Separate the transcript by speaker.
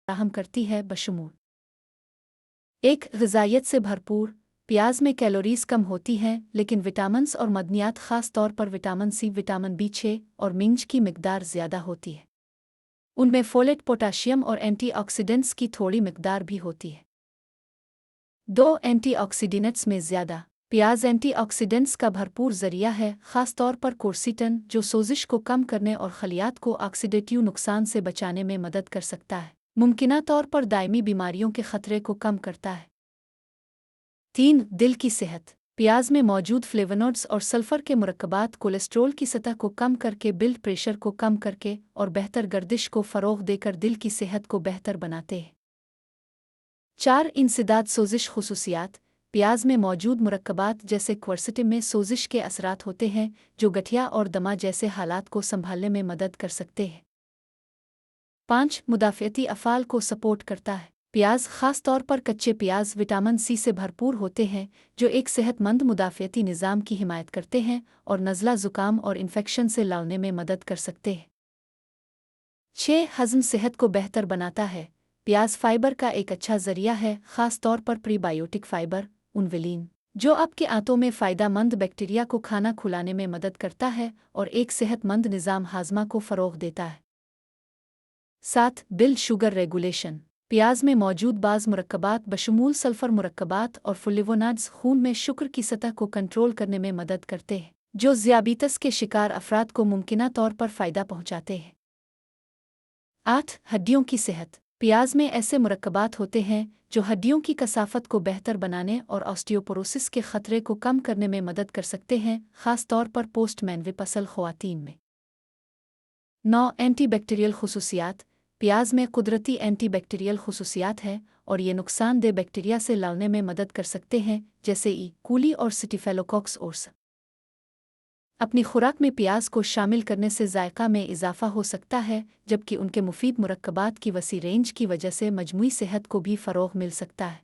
Speaker 1: फराहम करती है बशमूल एक ग़िज़ाइयत से भरपूर। प्याज में कैलोरीज कम होती हैं लेकिन विटामिन्स और मदनियात ख़ास तौर पर विटामिन सी, विटामिन B6 और मिंज की मिकदार ज़्यादा होती है। उनमें फोलेट, पोटाशियम और एंटीऑक्सीडेंट्स की थोड़ी मिकदार भी होती है। 2. एंटीऑक्सीडेंट्स में ज़्यादा। प्याज एंटीऑक्सीडेंट्स का भरपूर ज़रिया है, ख़ास तौर पर कोर्सिटन, जो सोजिश को कम करने और खलियात को ऑक्सीडेटिव नुकसान से बचाने में मदद कर सकता है। मुमकिना तौर पर दायमी बीमारियों के खतरे को कम करता है। 3. दिल की सेहत। प्याज में मौजूद फ्लेवोनोइड्स और सल्फर के मुरक्कबात कोलेस्ट्रॉल की सतह को कम करके, ब्लड प्रेशर को कम करके और बेहतर गर्दिश को फ़रोग़ देकर दिल की सेहत को बेहतर बनाते हैं। 4. इंसदाद सोजिश खुसूसियात। प्याज में मौजूद मुरक्कबात जैसे क्वर्सेटिन में सोजिश के असरात होते हैं जो गठिया और दमा जैसे हालात को संभालने में मदद कर सकते हैं। 5. मुदाफ़ियती अफ़ाल को सपोर्ट करता है। प्याज, ख़ास तौर पर कच्चे प्याज, विटामिन सी से भरपूर होते हैं जो एक सेहतमंद मुदाफ़ियती निज़ाम की हिमायत करते हैं और नज़ला, ज़ुकाम और इन्फेक्शन से लड़ने में मदद कर सकते हैं। 6. हज़म सेहत को बेहतर बनाता है। प्याज फाइबर का एक अच्छा ज़रिया है, ख़ास तौर पर प्रीबायोटिक फ़ाइबर उनविलीन, जो आपके आंतों में फ़ायदेमंद बैक्टीरिया को खाना खुलाने में मदद करता है और एक सेहतमंद निज़ाम हाज़मा को फ़रोग़ देता है। 7. Blood sugar regulation. प्याज में मौजूद बाज़ मुरक्कबात बशमूल सल्फ़र मुरक्कबात और फ्लेवोनोइड्स खून में शुगर की सतह को कंट्रोल करने में मदद करते हैं, जो ज़ियाबीतस के शिकार अफराद को मुमकिना तौर पर फ़ायदा पहुंचाते हैं। 8. हड्डियों की सेहत। प्याज में ऐसे मुरक्कबात होते हैं जो हड्डियों की कसाफत को बेहतर बनाने और ऑस्टियोपोरोसिस के खतरे को कम करने में मदद कर सकते हैं, ख़ास तौर पर पोस्ट मेनोपॉज़ल ख़वातीन में। 9. एंटीबैक्टीरियल खुसूसियात। प्याज में कुदरती एंटीबैक्टीरियल खुसूसियात है और ये नुकसानदेह बैक्टीरिया से लड़ने में मदद कर सकते हैं, जैसे ई. कूली और स्टेफिलोकोकस औरस। अपनी खुराक में प्याज को शामिल करने से जायका में इजाफा हो सकता है, जबकि उनके मुफीद मुरक्कबात की वसी रेंज की वजह से मजमूई सेहत को भी फ़रोग़ मिल सकता है।